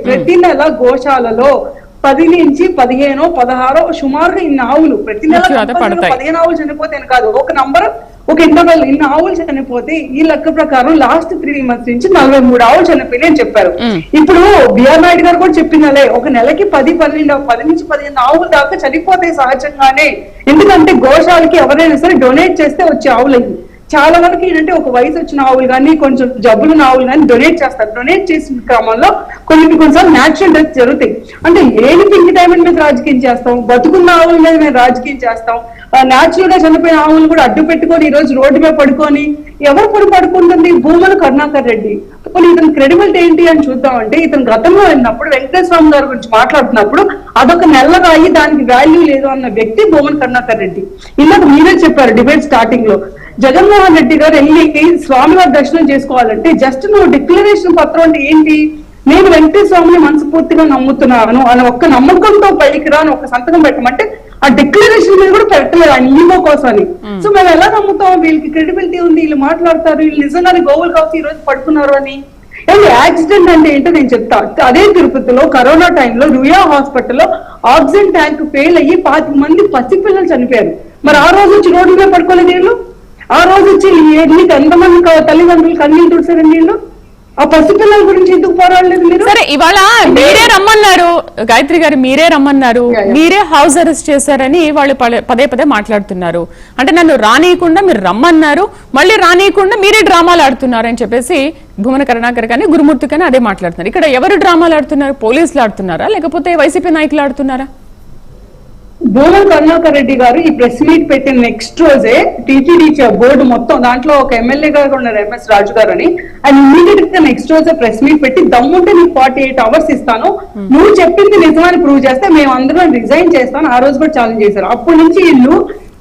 ప్రతి నెల గోశాలలో 10 నుంచి 15, 16 సుమారుగా ఇన్ని ఆవులు ప్రతి నెల 15 ఆవులు చనిపోతే కాదు, ఒక నంబర్ ఒక ఇంటర్వెల్ ఇన్ని ఆవులు చనిపోతే ఈ లెక్క ప్రకారం లాస్ట్ 3 months నుంచి 43 ఆవులు చనిపోయినాయి అని చెప్పారు. ఇప్పుడు బిఆర్ నాయుడు గారు కూడా చెప్పిందలే, ఒక నెలకి 10 నుంచి 15 ఆవులు దాకా చనిపోతాయి సహజంగానే. ఎందుకంటే గోశాలకి ఎవరైనా సరే డొనేట్ చేస్తే వచ్చే ఆవులు చాలా వరకు ఏంటంటే ఒక వయసు వచ్చిన ఆవులు కానీ కొంచెం జబ్బులున్న ఆవులు కానీ డొనేట్ చేస్తారు. డొనేట్ చేసిన క్రమంలో కొన్నిసార్లు న్యాచురల్ డెత్ జరుగుతాయి. అంటే లేని పింక్ డైమండ్ మీద రాజకీయం చేస్తాం, బతుకున్న ఆవుల మీద మేము రాజకీయం చేస్తాం. న్యాచురల్ గా చనిపోయిన ఆవులు కూడా అడ్డు పెట్టుకొని ఈ రోజు రోడ్డు మీద పడుకొని ఎవరు పడుకుంటుంది? భూమన కరుణాకర్ రెడ్డి. ఇతని క్రెడిబిలిటీ ఏంటి అని చూద్దామంటే, ఇతను గతంలో వెళ్ళినప్పుడు వెంకటేశ్వర స్వామి గారి గురించి మాట్లాడుతున్నప్పుడు అదొక నెల్లరాయి, దానికి వాల్యూ లేదు అన్న వ్యక్తి భూమన కరుణాకర్ రెడ్డి. ఇందాక మీరే చెప్పారు డిబేట్ స్టార్టింగ్ లో, జగన్మోహన్ రెడ్డి గారు వెళ్ళి స్వామివారి దర్శనం చేసుకోవాలంటే జస్ట్ నువ్వు డిక్లరేషన్ పత్రం అంటే ఏంటి? నేను వెంకటేశ్వర స్వామిని మనస్ఫూర్తిగా నమ్ముతున్నాను అని ఒక్క నమ్మకంతో పైకి రాని ఒక సంతకం పెట్టమంటే ఆ డిక్లరేషన్ మీద కూడా పెట్టలేదు ఆయన ఈగో కోసం అని. సో మేము ఎలా నమ్ముతాం? వీళ్ళకి క్రెడిబిలిటీ ఉంది, వీళ్ళు మాట్లాడతారు, వీళ్ళు నిజంగానే గోవులు కావచ్చు ఈ రోజు పడుకున్నారు అని. యాక్సిడెంట్ అంటే ఏంటో నేను చెప్తా. అదే తిరుపతిలో కరోనా టైంలో రుయా హాస్పిటల్లో ఆక్సిజన్ ట్యాంక్ ఫెయిల్ అయ్యి 25 మంది పసిపిల్లలు చనిపోయారు. మరి ఆ రోజు వచ్చి రోడ్డు మీద పడుకోలేదు వీళ్ళు? ఆ రోజు వచ్చి మీకు ఎంతమంది తల్లిదండ్రులు కన్నీళ్ళు తుడిచారండి వీళ్ళు? ఆ పసిపిల్లల గురించి ఎందుకు పోరాడలేదు మీరు? సరే, ఇవాళ మీరే రమ్మన్నారు గాయత్రి గారు, మీరే రమ్మన్నారు, మీరే హౌస్ అరెస్ట్ చేశారని వాళ్ళు పదే మాట్లాడుతున్నారు. అంటే నన్ను రానియకుండా మీరు రమ్మన్నారు, మళ్ళీ రానియకుండా మీరే డ్రామాలు ఆడుతున్నారు అని చెప్పేసి భూమన కరుణాకర్ కానీ గురుమూర్తి కానీ అదే మాట్లాడుతున్నారు. ఇక్కడ ఎవరు డ్రామాలు ఆడుతున్నారు? పోలీసులు ఆడుతున్నారా లేకపోతే వైసీపీ నాయకులు ఆడుతున్నారా? భూమన కరుణాకర్ రెడ్డి గారు ఈ ప్రెస్ మీట్ పెట్టిన నెక్స్ట్ రోజే టీటీడీ బోర్డు మొత్తం, దాంట్లో ఒక ఎమ్మెల్యే గారు ఉన్నారు ఎంఎస్ రాజు గారు అని, ఆయన ఇమీడియట్ గా నెక్స్ట్ రోజే ప్రెస్ మీట్ పెట్టి దమ్ముంటే నీకు 48 hours ఇస్తాను, నువ్వు చెప్పింది నిజమని ప్రూవ్ చేస్తే మేము అందరం రిజైన్ చేస్తాను, ఆ రోజు కూడా ఛాలెంజ్ చేశారు. అప్పటి నుంచి వీళ్ళు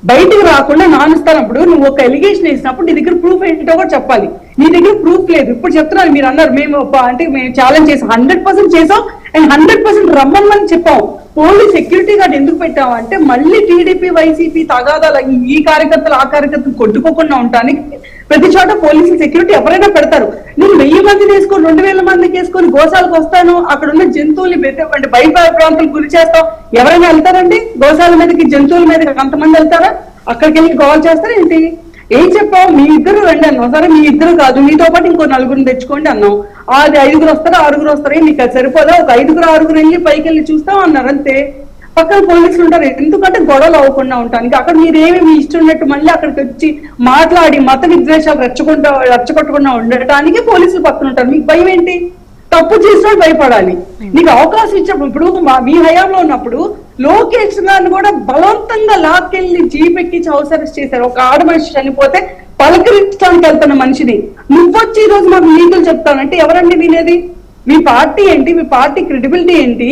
బయటకు రాకుండా నానుస్తానప్పుడు నువ్వు ఒక ఎలిగేషన్ వేసినప్పుడు నీ దగ్గర ప్రూఫ్ ఏంటో కూడా చెప్పాలి. నీ దగ్గర ప్రూఫ్ లేదు. ఇప్పుడు చెప్తున్నారు, మీరు అన్నారు మేము ఛాలెంజ్ చేసాం, 100% చేసాం అండ్ 100% రమ్మని చెప్పాం. ఓన్లీ సెక్యూరిటీ గార్డ్ ఎందుకు పెట్టావు అంటే మళ్ళీ టీడీపీ వైసీపీ తగాదాలు ఈ కార్యకర్తలు ఆ కార్యకర్తలు కొట్టుకోకుండా ఉండటానికి ప్రతి చోట పోలీసులు సెక్యూరిటీ ఎవరైనా పెడతారు. నేను 1000 మంది తీసుకొని 2000 మందికి వేసుకొని గోశాలకు వస్తాను, అక్కడ ఉన్న జంతువుల్ని అంటే బయట ప్రాంతాలకు గురి చేస్తాం, ఎవరైనా వెళ్తారండి గోశాల మీదకి? జంతువుల మీదకి అంతమంది వెళ్తారా? అక్కడికి వెళ్ళి గోల్ చేస్తారా ఏంటి? ఏం చెప్పావు? మీ ఇద్దరు రండి అన్నావు. సరే మీ ఇద్దరు కాదు, మీతో పాటు ఇంకో 4 తెచ్చుకోండి అన్నావు. అది 5 వస్తారా 6 వస్తారా? నీకు అది సరిపోదా? ఒక 5 వెళ్ళి పైకి వెళ్ళి చూస్తాం అన్నారు అంతే. పక్కన పోలీసులు ఉంటారు, ఎందుకంటే గొడవలు అవ్వకుండా ఉండటానికి. అక్కడ మీరేమి మీ ఇష్టం ఉన్నట్టు మళ్ళీ అక్కడికి వచ్చి మాట్లాడి మత విద్వేషాలు రెచ్చగొట్టకుండా ఉండటానికి పోలీసులు పక్కన ఉంటారు. మీకు భయం ఏంటి? తప్పు చేసినా భయపడాలి. నీకు అవకాశం ఇచ్చినప్పుడు, ఇప్పుడు మీ హయాంలో ఉన్నప్పుడు లోకేష్ గారిని కూడా బలవంతంగా లాక్కెళ్ళి జీప్ ఎక్కించి హౌస్ అరెస్ట్ చేశారు. ఒక ఆడ మనిషి చనిపోతే పలకరించడానికి వెళ్తున్న మనిషిని నువ్వొచ్చి ఈ రోజు మాకు నీతులు చెప్తానంటే ఎవరండి వినేది? మీ పార్టీ ఏంటి? మీ పార్టీ క్రెడిబిలిటీ ఏంటి?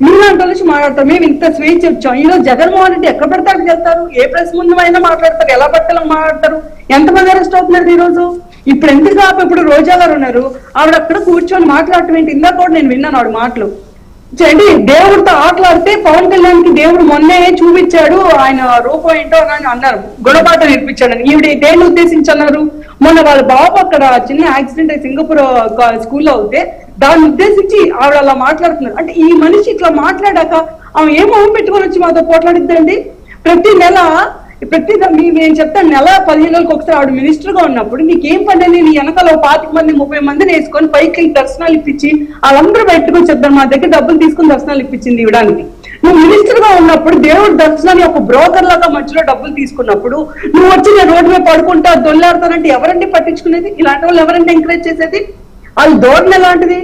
మీలాంటి నుంచి మాట్లాడతారు. మేము ఇంత స్వేచ్ఛ వచ్చాం. ఈరోజు జగన్మోహన్ రెడ్డి ఎక్కడ పడతారు వెళ్తారు, ఏ ప్రెస్ ముందు అయినా మాట్లాడతారు, ఎలా పట్టాలో మాట్లాడతారు. ఎంతమంది అరెస్ట్ అవుతున్నారు ఈ రోజు? ఇప్పుడు ఎందుకు ఇప్పుడు రోజా గారు ఉన్నారు, ఆవిడ అక్కడ కూర్చొని మాట్లాడటం ఏంటి? ఇందాక కూడా నేను విన్నాను ఆవిడ మాటలు. చూడండి, దేవుడితో ఆటలాడితే పవన్ కళ్యాణ్ కి దేవుడు మొన్నే చూపించాడు ఆయన రూపం ఏంటో అని అన్నారు, గుణపాఠ నేర్పించాడని. ఈవిడ దేన్ని ఉద్దేశించి అన్నారు? మొన్న వాళ్ళ బాబు అక్కడ చిన్న యాక్సిడెంట్ అయి సింగపూర్ స్కూల్లో అవుతే దాన్ని ఉద్దేశించి ఆవిడ అలా మాట్లాడుతున్నారు. అంటే ఈ మనిషి ఇట్లా మాట్లాడాక ఆమె ఏ మొహం పెట్టుకొని వచ్చి మాతో పోట్లాడిద్దండి? ప్రతి నెల నేను చెప్తాను, నెల 15 రోజులకు ఒకసారి ఆవిడ మినిస్టర్ గా ఉన్నప్పుడు నీకేం పని? నీ వెనకాల 25 మంది 30 మందిని వేసుకొని పైకి దర్శనాలు ఇప్పించి వాళ్ళందరూ బయటకు వచ్చేద్దాం మా దగ్గర డబ్బులు తీసుకుని దర్శనాలు ఇప్పించింది ఇవ్వడానికి. నువ్వు మినిస్టర్ గా ఉన్నప్పుడు దేవుడి దర్శనాన్ని ఒక బ్రోకర్ లాగా మధ్యలో డబ్బులు తీసుకున్నప్పుడు నువ్వు వచ్చి నేను రోడ్డు మీద పడుకుంటా దొల్లాడతానంటే ఎవరండి పట్టించుకునేది? ఇలాంటి వాళ్ళు ఎవరండి ఎంకరేజ్ చేసేది? వాళ్ళు ధోరణి ఎలాంటిది?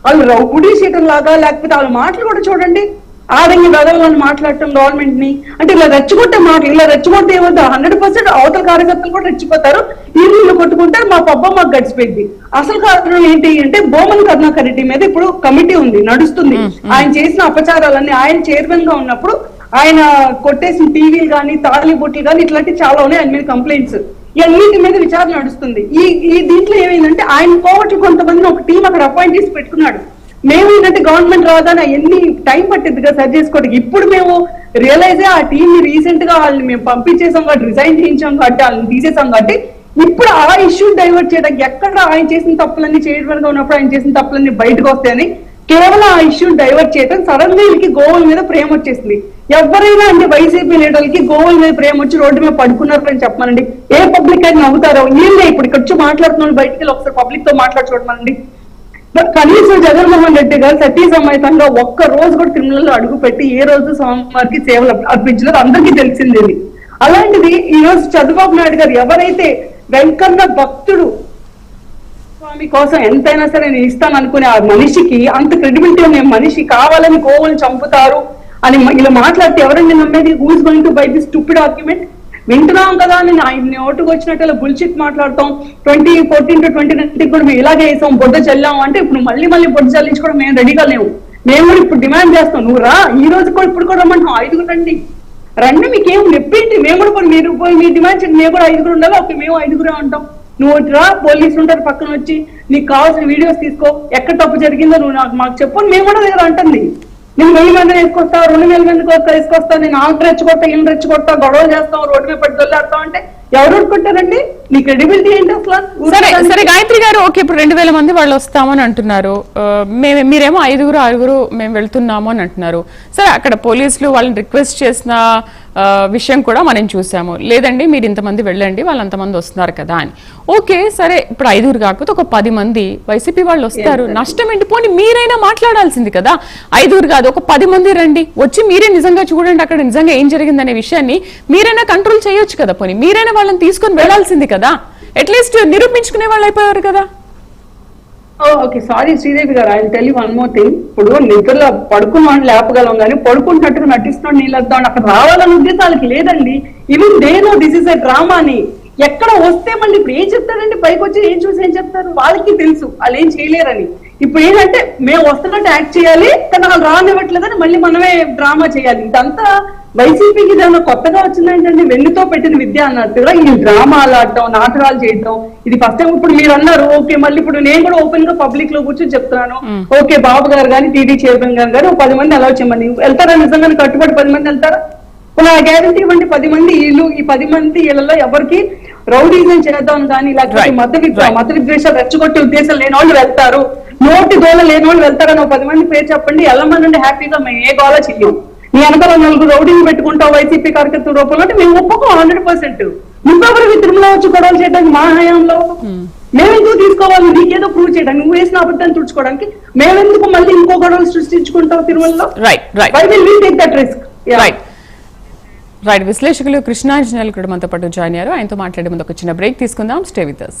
వాళ్ళు రౌడీ షీటర్ లాగా, లేకపోతే వాళ్ళ మాటలు కూడా చూడండి, ఆడంగి వెదవాలని మాట్లాడటం గవర్నమెంట్ ని. అంటే ఇలా రెచ్చగొట్టే మాటలు, ఇలా రెచ్చగొట్టే ఏమవుతుంది? 100% అవతల కార్యకర్తలు కూడా రెచ్చిపోతారు, ఇల్లు కొట్టుకుంటారు, మా పబ్బ మాకు గడిచిపోయింది. అసలు కారణం ఏంటి అంటే భూమన కరుణాకర్ రెడ్డి మీద ఇప్పుడు కమిటీ ఉంది, నడుస్తుంది. ఆయన చేసిన అపచారాలన్నీ, ఆయన చైర్మన్ గా ఉన్నప్పుడు ఆయన కొట్టేసిన టీవీలు కానీ తాళి బొట్లు కానీ ఇట్లాంటి చాలా ఉన్నాయి ఆయన మీద కంప్లైంట్స్. ఇవన్నిటి మీద విచారణ నడుస్తుంది. ఈ దీంట్లో ఏమైందంటే ఆయన పోగొట్టు కొంతమందిని ఒక టీం అక్కడ అపాయింట్ చేసి పెట్టుకున్నాడు. మేము ఏంటంటే గవర్నమెంట్ రాగానే ఎన్ని టైం పట్టింది కదా సరి చేసుకోవడానికి. ఇప్పుడు మేము రియలైజ్ ఆ టీం ని రీసెంట్ గా వాళ్ళని మేము పంపించేసాం కాబట్టి, రిజైన్ చేయించాం కాబట్టి, వాళ్ళని తీసేసాం కాబట్టి ఇప్పుడు ఆ ఇష్యూ డైవర్ట్ చేయడానికి ఎక్కడ ఆయన చేసిన తప్పులన్నీ చేయడం ఉన్నప్పుడు ఆయన చేసిన తప్పులన్నీ బయటకు వస్తాయని కేవలం ఆ ఇష్యూని డైవర్ట్ చేయడం, సడన్ గా వీళ్ళకి గోవుల మీద ప్రేమ వచ్చేసింది. ఎవరైనా అంటే వైసీపీ లీడర్లకి గోవుల మీద ప్రేమ వచ్చి రోడ్డు మీద పడుకున్నారు అని చెప్పమనండి, ఏ పబ్లిక్ అయినా నవ్వుతారో? వీళ్ళే ఇప్పుడు ఇక్కడ వచ్చి మాట్లాడుతున్న బయటికి వెళ్ళి ఒకసారి పబ్లిక్ తో మాట్లాడి చూడమనండి. కనీసం జగన్మోహన్ రెడ్డి గారు సతీ సమేతంగా ఒక్క రోజు కూడా తిరుమలలో అడుగు పెట్టి ఏ రోజు స్వామివారికి సేవలు అర్పించలేదు, అందరికీ తెలిసిందేది. అలాంటిది ఈ రోజు చంద్రబాబు నాయుడు గారు ఎవరైతే వెంకన్న భక్తుడు స్వామి కోసం ఎంతైనా సరే నేను ఇస్తాను అనుకునే ఆ మనిషికి అంత క్రెడిబిలిటీ ఉన్న మనిషి కావాలని గోవులను చంపుతారు అని ఇలా మాట్లాడితే ఎవరండి నమ్మేది? Who is going to buy this stupid argument? వింటున్నాం కదా అని ఆయన ఓటుకు వచ్చినట్టు బుల్షిట్ మాట్లాడతాం. 2014 to 2019 కూడా మేము ఇలాగే వేసాం, బొడ్డ చల్లాము అంటే ఇప్పుడు మళ్ళీ బొడ్డ చల్లించుకోవడం మేము రెడీగా లేవు. మేము కూడా ఇప్పుడు డిమాండ్ చేస్తాం, నువ్వు రా, ఈ రోజు కూడా ఇప్పుడు కూడా రమ్మంటాం, 5 రండి, మీకేం నొప్పింటి, మేము కూడా పోయి మీరు పోయి మీ డిమాండ్ చేయండి, మేము కూడా 5 ఉండాలి, ఓకే మేము 5 అంటాం. నువ్వు రా, పోలీసులు ఉంటారు పక్కన వచ్చి నీకు కావాల్సిన వీడియోస్ తీసుకో, ఎక్కడ తప్పు జరిగిందో నువ్వు మాకు చెప్పు, మేము కూడా దగ్గర అంటుంది. నేను 1000 మంది వేసుకొస్తా, 2000 మంది తీసుకొస్తా, నేను ఆంధ్ర రెచ్చగొట్టా, ఇల్లు రెచ్చగొట్టా, గొడవలు చేస్తాం, రోడ్డు మీద పట్టి దొల్లాడతాం అంటే ఎవరు కొట్టారండి? నీ క్రెడిబిలిటీ ఏంటి అసలు? సరే గాయత్రి గారు, ఓకే ఇప్పుడు 2000 మంది వాళ్ళు వస్తామని అంటున్నారు, మీరేమో 5 మేము వెళ్తున్నాము అని అంటున్నారు. సరే అక్కడ పోలీసులు వాళ్ళని రిక్వెస్ట్ చేసిన విషయం కూడా మనం చూసాము, లేదండి మీరు ఇంతమంది వెళ్ళండి వాళ్ళు అంతమంది వస్తున్నారు కదా అని. ఓకే సరే, ఇప్పుడు 5 కాకపోతే ఒక 10 మంది వైసీపీ వాళ్ళు వస్తారు, నష్టం ఏంటి? పోనీ మీరైనా మాట్లాడాల్సింది కదా, 5 కాదు ఒక 10 మంది రండి, వచ్చి మీరే నిజంగా చూడండి అక్కడ నిజంగా ఏం జరిగిందనే విషయాన్ని మీరైనా కంట్రోల్ చేయొచ్చు కదా, పోనీ మీరైనా వాళ్ళని తీసుకొని వెళ్ళాల్సింది కదా, అట్లీస్ట్ నిరూపించుకునే వాళ్ళు అయిపోయారు కదా. ఓకే సారీ శ్రీదేవి గారు, I tell you one more thing. ఇప్పుడు నిద్రలో పడుకున్నాడు లేపగలం కానీ పడుకుంటున్నట్టుగా నటిస్తున్నాడు నీళ్ళద్దాం అక్కడ రావాలనే ఉద్దేశం వాళ్ళకి లేదండి. Even they know this is a drama అని. ఎక్కడ వస్తే మళ్ళీ ఇప్పుడు ఏం చెప్తారండి? పైకి వచ్చి ఏం చూసి ఏం చెప్తారు? వాళ్ళకి తెలుసు వాళ్ళు ఏం చేయలేరని. ఇప్పుడు ఏంటంటే మేము వస్తున్నట్టు యాక్ట్ చేయాలి కానీ వాళ్ళు రానివ్వట్లేదని మళ్ళీ మనమే డ్రామా చేయాలి. ఇదంతా వైసీపీకి ఏదైనా కొత్తగా వచ్చిందంటే వెన్నుతో పెట్టిన విద్య అన్నట్టుగా ఈ డ్రామాలు ఆడటం, నాటకాలు చేయటం ఇది ఫస్ట్ టైం. ఇప్పుడు మీరు అన్నారు ఓకే, మళ్ళీ ఇప్పుడు నేను కూడా ఓపెన్ గా పబ్లిక్ లో కూర్చొని చెప్తున్నాను, ఓకే బాబు గారు కానీ టీడీ చైర్మన్ గారు కానీ 10 మంది అలౌ చేయమని వెళ్తారా? నిజంగానే కట్టుబడి 10 మంది వెళ్తారా? ఆ గ్యారంటీ ఇవ్వండి. 10 మంది ఇల్లు, ఈ 10 మంది ఇళ్లలో ఎవరికి రౌడీజం చేద్దాం కానీ లేకపోతే మత విద్వేషాలు రెచ్చగొట్టే ఉద్దేశం లేని వాళ్ళు వెళ్తారు, నోటి దోల లేని వాళ్ళు వెళ్తారని 10 మంది పేరు చెప్పండి, వెళ్ళమనండి హ్యాపీగా. మేము ఏ గోళ చెయ్యం. నీ వెనకాల 4 రౌడీలు పెట్టుకుంటావు వైసీపీ కార్యకర్తల రూపంలో అంటే మేము ఒప్పుకోం 100%. నువ్వెవరు తిరుమల వచ్చి గొడవలు చేయడానికి మా హయాంలో? మేమెందుకు తీసుకోవాలి? నీకేదో ప్రూవ్ చేయడానికి, నువ్వు వేసిన అబద్ధాన్ని తుడుచుకోవడానికి మేమెందుకు మళ్ళీ ఇంకో గొడవలు సృష్టించుకుంటావు తిరుమలలో? Why will we take that risk? Right, విశ్లేషకులు కృష్ణాంజనేయులు కూడా మనతో పాటు జాయిన్ అయ్యారు. ఆయనతో మాట్లాడే ముందు ఒక చిన్న బ్రేక్ తీసుకుందాం. Stay with us.